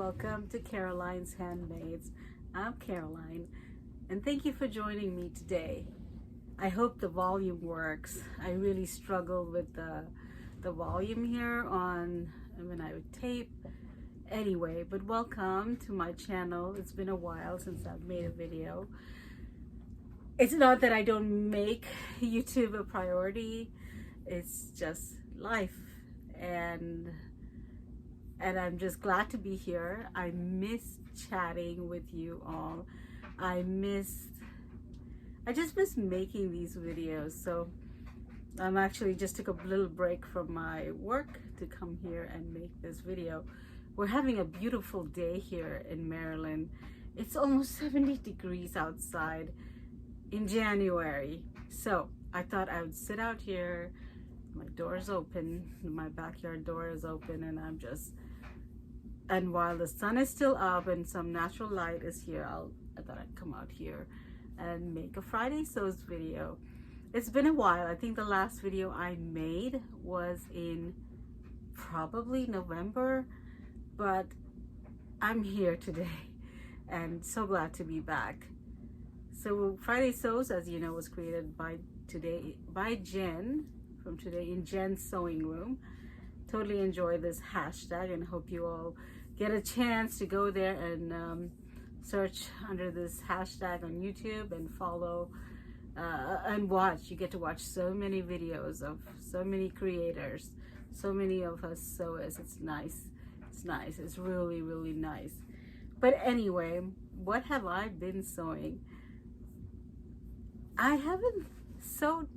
welcome to Caroline's Handmaids. I'm Caroline, and thank you for joining me today. I hope the volume works. I really struggle with the volume here on when I would tape. Anyway, but welcome to my channel. It's been a while since I've made a video. It's not that I don't make YouTube a priority. It's just life, and I'm just glad to be here. I miss chatting with you all. I just miss making these videos. So I'm actually just took a little break from my work to come here and make this video. We're having a beautiful day here in Maryland. It's almost 70 degrees outside in January. So I thought I would sit out here. My door is open, my backyard door is open, and while the sun is still up and some natural light is here, I thought I'd come out here and make a Friday Sews video. It's been a while. I think the last video I made was in probably November, but I'm here today and so glad to be back. So Friday Sews, as you know, was created by Jen from Today in Jen's Sewing Room. Totally enjoy this hashtag and hope you all get a chance to go there and search under this hashtag on YouTube and follow and watch. You get to watch so many videos of so many creators, so many of us sewers. It's nice. It's nice. It's really, really nice. But anyway, what have I been sewing? I haven't sewn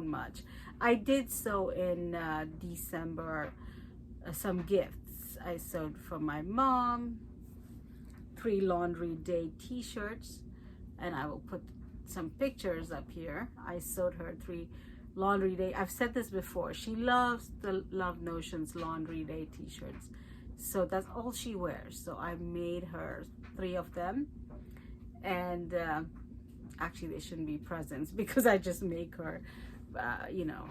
much. I did sew in December some gifts. I sewed for my mom 3 laundry day t-shirts, and I will put some pictures up here. I sewed her 3 laundry day. I've said this before. She loves the Love Notions laundry day t-shirts. So that's all she wears. So I made her 3 of them, and actually they shouldn't be presents because I just make her you know,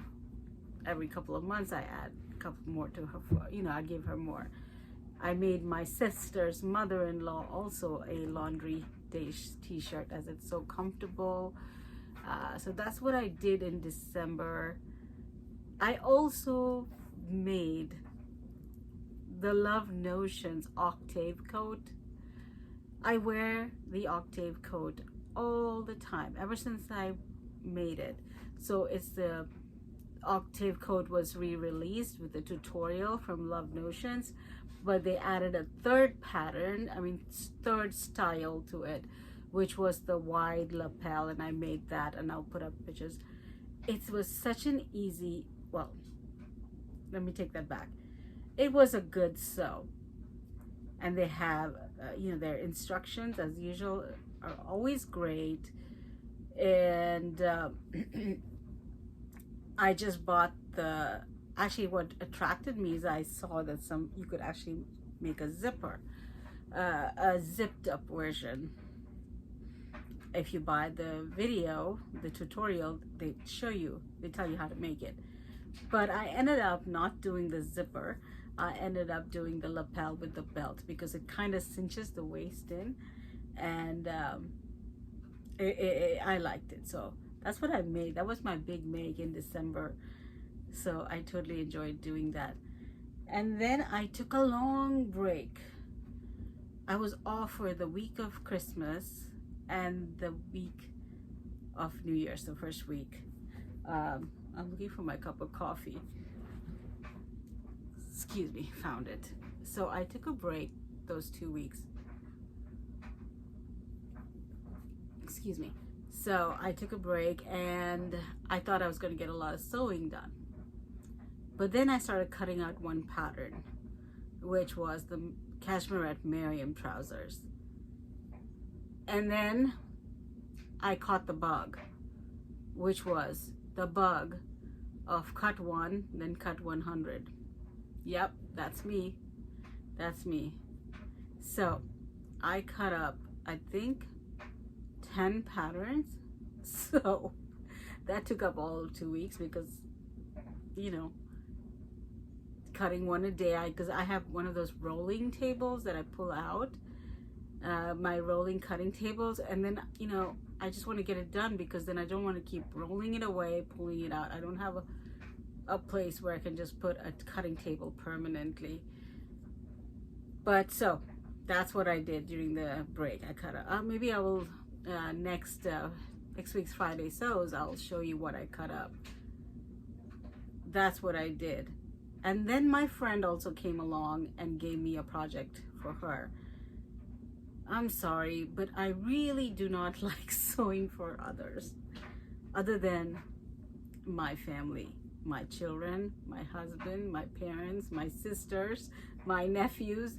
every couple of months I add a couple more to her, I give her more. I made my sister's mother-in-law also a laundry day t-shirt, as it's so comfortable. So that's what I did in December. I also made the Love Notions octave coat. I wear the octave coat all the time ever since I made it. So it's the octave coat was re-released with the tutorial from Love Notions, but they added a third style to it, which was the wide lapel, and I made that, and I'll put up pictures. It was such an easy, well, let me take that back. It was a good sew, and they have their instructions as usual are always great. And I just bought actually what attracted me is I saw that you could actually make a zipper, a zipped up version. If you buy the video, the tutorial, they tell you how to make it. But I ended up not doing the zipper. I ended up doing the lapel with the belt because it kind of cinches the waist in, and I liked it. So that's what I made. That was my big make in December. So I totally enjoyed doing that. And then I took a long break. I was off for the week of Christmas and the week of New Year's, the first week. I'm looking for my cup of coffee. Excuse me, found it. So I took a break those 2 weeks. Excuse me. So I took a break and I thought I was going to get a lot of sewing done. But then I started cutting out one pattern, which was the Cashmerette Miriam trousers. And then I caught the bug, which was the bug of cut 1, then cut 100. Yep, that's me. That's me. So I cut up, I think, 10 patterns. So that took up all of 2 weeks because cutting one a day. Because I have one of those rolling tables that I pull out, my rolling cutting tables, and then, you know, I just want to get it done, because then I don't want to keep rolling it away, pulling it out. I don't have a place where I can just put a cutting table permanently. But so that's what I did during the break. I cut up. Maybe I will next week's Friday sews, I'll show you what I cut up. That's what I did. And then my friend also came along and gave me a project for her. I'm sorry, but I really do not like sewing for others, other than my family, my children, my husband, my parents, my sisters, my nephews.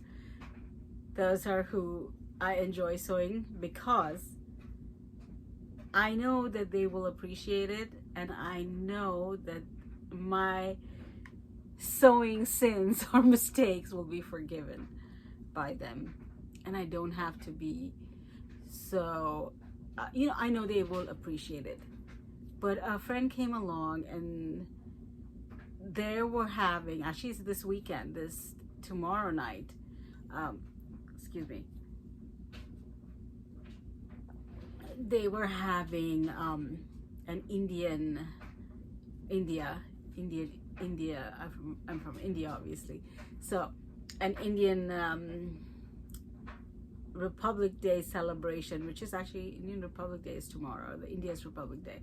Those are who I enjoy sewing, because I know that they will appreciate it, and I know that my sewing sins or mistakes will be forgiven by them. And I don't have to be so, you know, I know they will appreciate it. But a friend came along, and they were having, actually it's this weekend, tomorrow night, excuse me, they were having an India. I'm from India, obviously. So an Indian Republic Day celebration, which is actually, Indian Republic Day is tomorrow, the India's Republic Day.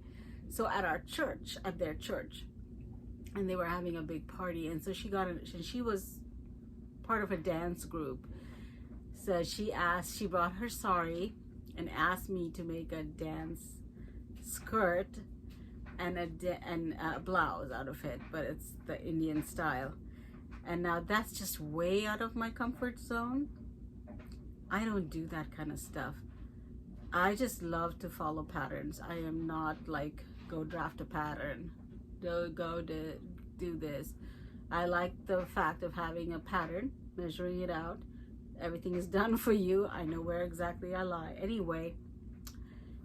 So at our church, at their church, and they were having a big party, and so she was part of a dance group. So she brought her sari and asked me to make a dance skirt and a blouse out of it, but it's the Indian style. And now that's just way out of my comfort zone. I don't do that kind of stuff. I just love to follow patterns. I am not like, go draft a pattern, go to do this. I like the fact of having a pattern, measuring it out. Everything is done for you. I know where exactly I lie. Anyway,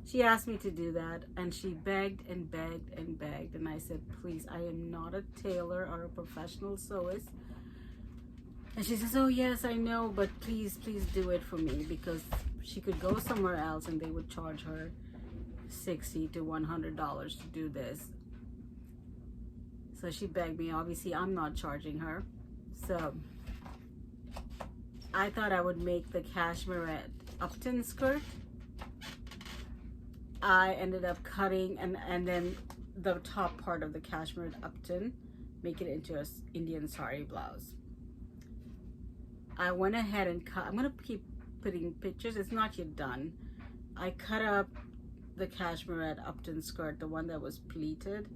she asked me to do that, and she begged and begged and begged, and I said, please, I am not a tailor or a professional sewist. And she says, oh yes, I know, but please do it for me, because she could go somewhere else and they would charge her $60 to $100 to do this. So she begged me. Obviously, I'm not charging her. So I thought I would make the Cashmerette Upton skirt. I ended up cutting and then the top part of the Cashmerette Upton, make it into an Indian sari blouse. I went ahead and cut. I'm gonna keep putting pictures. It's not yet done. I cut up the Cashmerette Upton skirt, the one that was pleated.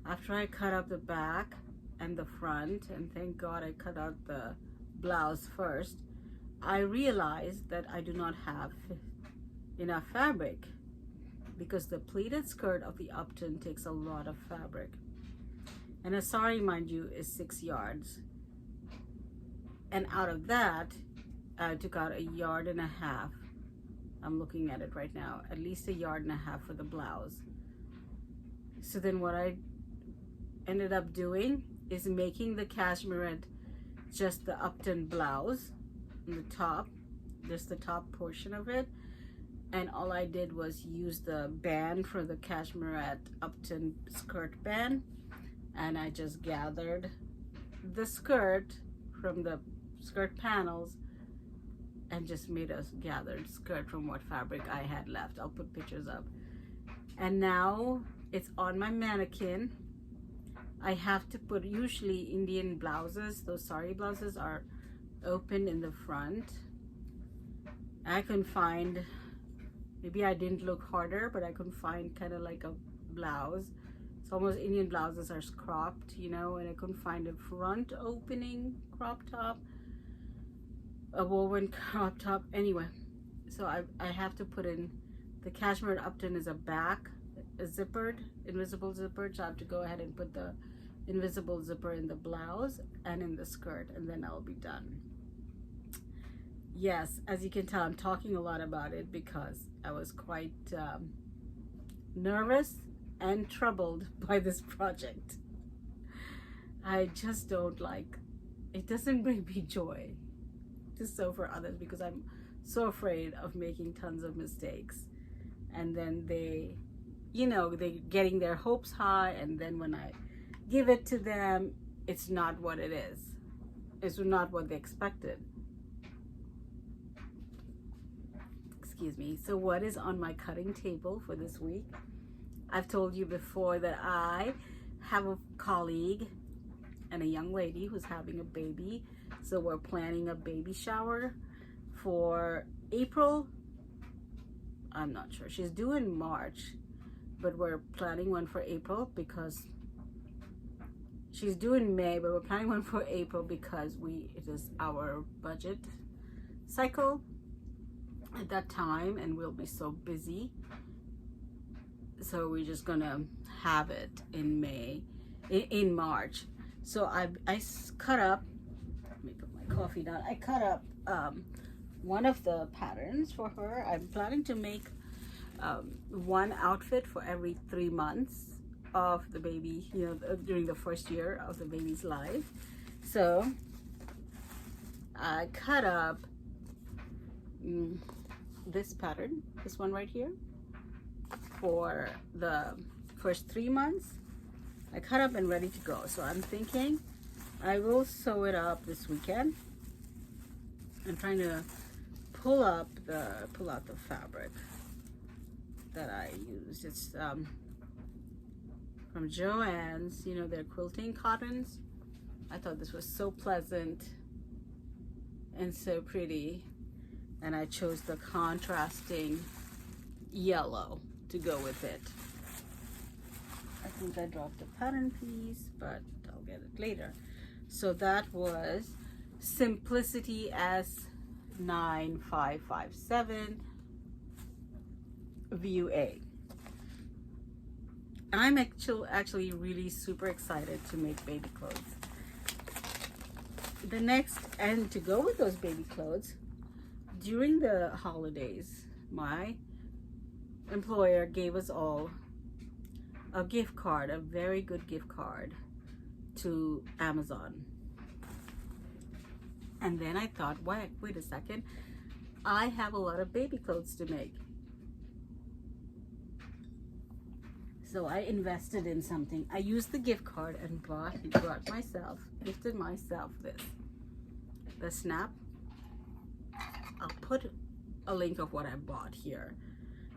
After I cut up the back and the front, and thank God I cut out the blouse first, I realized that I do not have enough fabric, because the pleated skirt of the Upton takes a lot of fabric. And a sari, mind you, is 6 yards. And out of that, I took out 1.5 yards. I'm looking at it right now, at least 1.5 yards for the blouse. So then what I ended up doing is making the Cashmerette just the Upton blouse on the top, just the top portion of it. And all I did was use the band for the Cashmerette Upton skirt band, and I just gathered the skirt from the skirt panels and just made a gathered skirt from what fabric I had left. I'll put pictures up. And now it's on my mannequin. I have to put, usually Indian blouses, those sari blouses are open in the front. I couldn't find, maybe I didn't look harder, but I couldn't find kind of like a blouse. It's almost, Indian blouses are cropped, you know, and I couldn't find a front opening crop top, a woven crop top. Anyway, so I have to put in, the Cashmerette Upton is a back, a zippered, invisible zipper, so I have to go ahead and put the invisible zipper in the blouse and in the skirt, and then I'll be done. Yes, as you can tell, I'm talking a lot about it because I was quite nervous and troubled by this project. I just don't like, it doesn't bring me joy to sew for others because I'm so afraid of making tons of mistakes. And then they getting their hopes high, and then when I give it to them, it's not what it is. It's not what they expected. Excuse me. So what is on my cutting table for this week? I've told you before that I have a colleague and a young lady who's having a baby. So we're planning a baby shower for April. I'm not sure. She's due in March, but we're planning one for April because she's due in May, but we're planning one for April because it is our budget cycle at that time, and we'll be so busy. So we're just gonna have it in in March. So I cut up, let me put my coffee down. I cut up one of the patterns for her. I'm planning to make one outfit for every 3 months of the baby, during the first year of the baby's life. So I cut up this pattern, this one right here, for the first 3 months. I cut up and ready to go. So I'm thinking I will sew it up this weekend. I'm trying to pull out the fabric that I used. It's from Joann's, their quilting cottons. I thought this was so pleasant and so pretty, and I chose the contrasting yellow to go with it. I think I dropped a pattern piece, but I'll get it later. So that was Simplicity S9557 View A. I'm actually really super excited to make baby clothes. The next, and to go with those baby clothes, during the holidays, my employer gave us all a gift card, a very good gift card to Amazon. And then I thought, wait a second, I have a lot of baby clothes to make. So I invested in something. I used the gift card and gifted myself this. The snap. I'll put a link of what I bought here.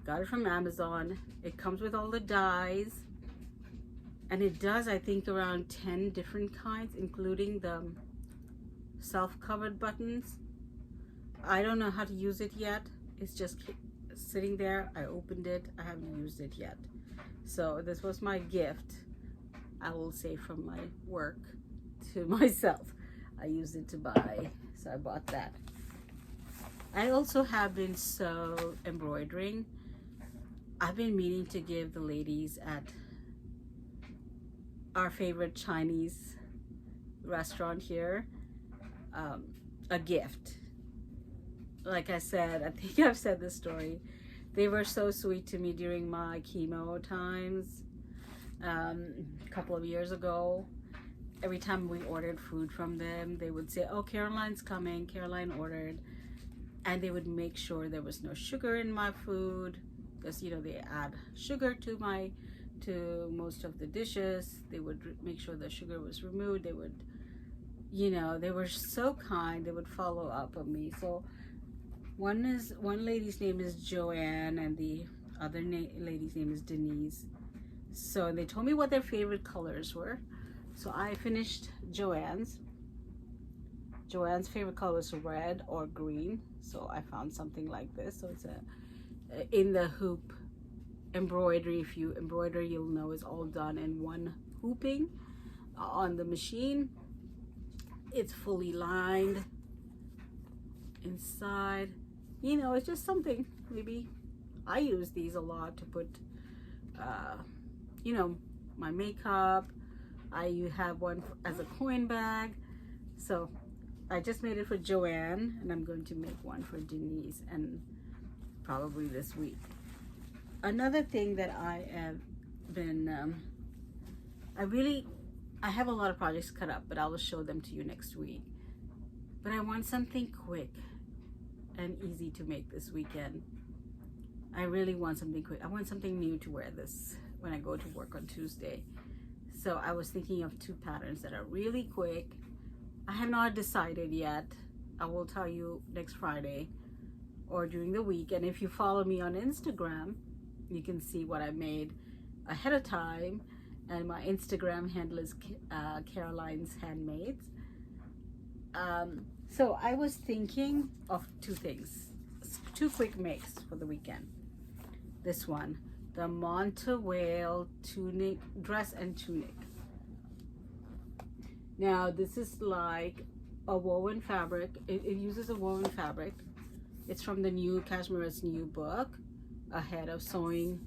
Got it from Amazon. It comes with all the dies. And it does, I think, around 10 different kinds, including the self-covered buttons. I don't know how to use it yet. It's just sitting there. I opened it. I haven't used it yet. So this was my gift, I will say, from my work to myself. I used it to buy, so I bought that. I also have been embroidering. I've been meaning to give the ladies at our favorite Chinese restaurant here a gift. Like I said, I think I've said this story. They were so sweet to me during my chemo times a couple of years ago. Every time we ordered food from them, they would say, oh, Caroline's coming, Caroline ordered. And they would make sure there was no sugar in my food, because they add sugar to most of the dishes. They would make sure the sugar was removed. They would, they were so kind. They would follow up on me. So one lady's name is Joanne, and the other lady's name is Denise. So they told me what their favorite colors were. So I finished Joanne's. Joanne's favorite color was red or green. So I found something like this. So it's in the hoop embroidery. If you embroider, you'll know it's all done in one hooping on the machine. It's fully lined inside. It's just something. Maybe I use these a lot to put my makeup. I have one as a coin bag. So I just made it for Joanne, and I'm going to make one for Denise, and probably this week. Another thing that I have been I have a lot of projects cut up, but I will show them to you next week. But I want something quick and easy to make this weekend. I really want something quick. I want something new to wear this when I go to work on Tuesday. So I was thinking of 2 patterns that are really quick. I have not decided yet. I will tell you next Friday or during the week. And if you follow me on Instagram, you can see what I made ahead of time. And my Instagram handle is Caroline's Handmaids. So I was thinking of 2 things, 2 quick makes for the weekend. This one, the Montevale tunic, dress and tunic. Now this is like a woven fabric. It uses a woven fabric. It's from the new Cashmerette's new book, Ahead of Sewing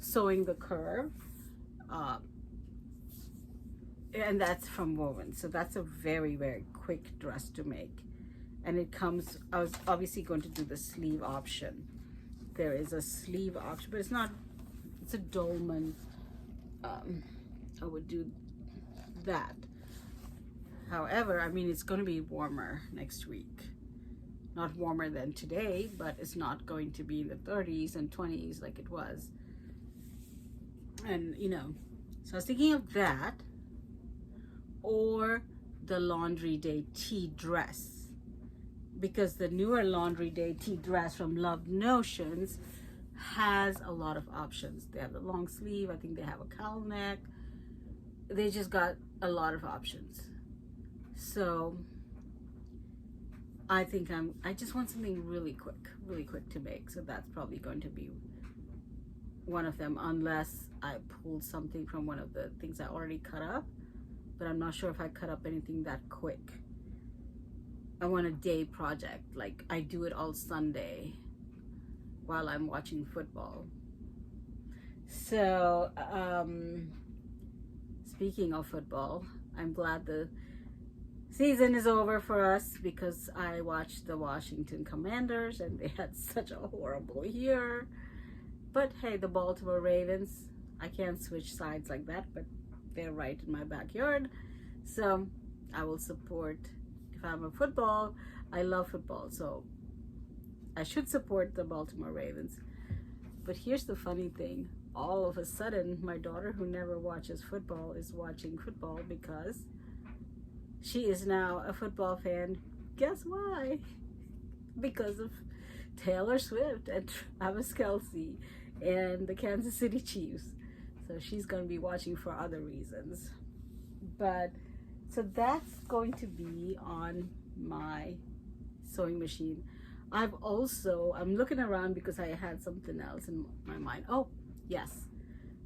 the Curve. And that's from Woven. So that's a very, very quick dress to make. And it comes, I was obviously going to do the sleeve option. There is a sleeve option, but it's not, it's a dolman. I would do that. However, I mean, it's going to be warmer next week. Not warmer than today, but it's not going to be in the 30s and 20s like it was. And, you know, so I was thinking of that, or the Laundry Day tea dress, because the newer Laundry Day tea dress from Love Notions has a lot of options. They have the long sleeve, I think they have a cowl neck. They just got a lot of options. So I think I just want something really quick to make. So that's probably going to be one of them, unless I pulled something from one of the things I already cut up. But I'm not sure if I cut up anything that quick. I want a day project, like I do it all Sunday while I'm watching football. So speaking of football, I'm glad the season is over for us, because I watched the Washington Commanders and they had such a horrible year. But hey, the Baltimore Ravens, I can't switch sides like that, but they're right in my backyard. So I will support. If I'm a football, I love football, so I should support the Baltimore Ravens. But here's the funny thing. All of a sudden, my daughter, who never watches football, is watching football because she is now a football fan. Guess why? Because of Taylor Swift and Travis Kelce and the Kansas City Chiefs. So she's going to be watching for other reasons. But so that's going to be on my sewing machine. I'm looking around because I had something else in my mind. Oh, yes.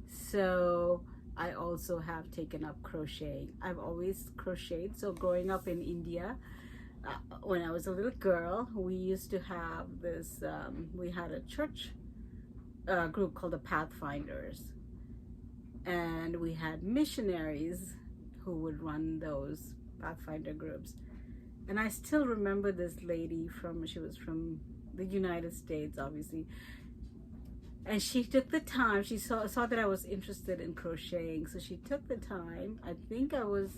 So I also have taken up crocheting. I've always crocheted. So growing up in India, when I was a little girl, we used to have this, we had a church group called the Pathfinders. And we had missionaries who would run those Pathfinder groups. And I still remember this lady she was from the United States, obviously. And she took the time, she saw that I was interested in crocheting. So she took the time, I think I want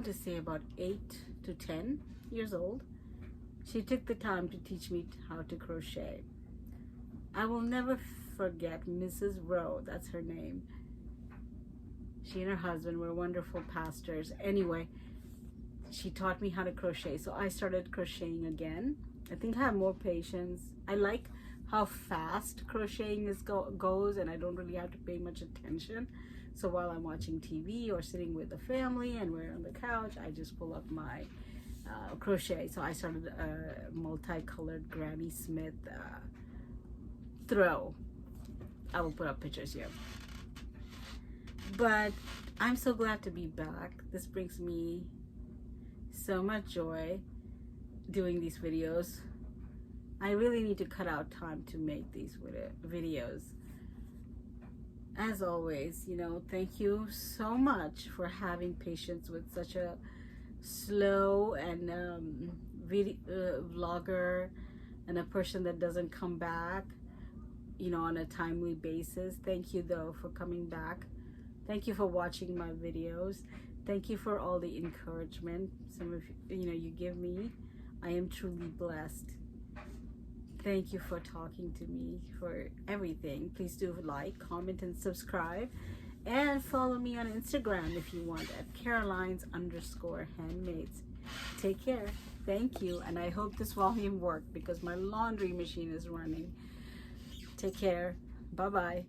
to say about 8 to 10 years old. She took the time to teach me how to crochet. I will never forget Mrs. Rowe, that's her name. She and her husband were wonderful pastors. Anyway, she taught me how to crochet. So I started crocheting again. I think I have more patience. I like how fast crocheting goes, and I don't really have to pay much attention. So while I'm watching TV or sitting with the family and we're on the couch, I just pull up my crochet. So I started a multicolored Granny Smith throw. I will put up pictures here. But I'm so glad to be back. This brings me so much joy doing these videos. I really need to cut out time to make these videos. As always, you know, thank you so much for having patience with such a slow and vlogger and a person that doesn't come back, you know, on a timely basis. Thank you though for coming back Thank you for watching my videos. Thank you for all the encouragement some of you give me. I am truly blessed. Thank you for talking to me, for everything. Please do like, comment, and subscribe. And follow me on Instagram if you want at Carolines_handmaids. Take care. Thank you. And I hope this volume worked because my laundry machine is running. Take care. Bye-bye.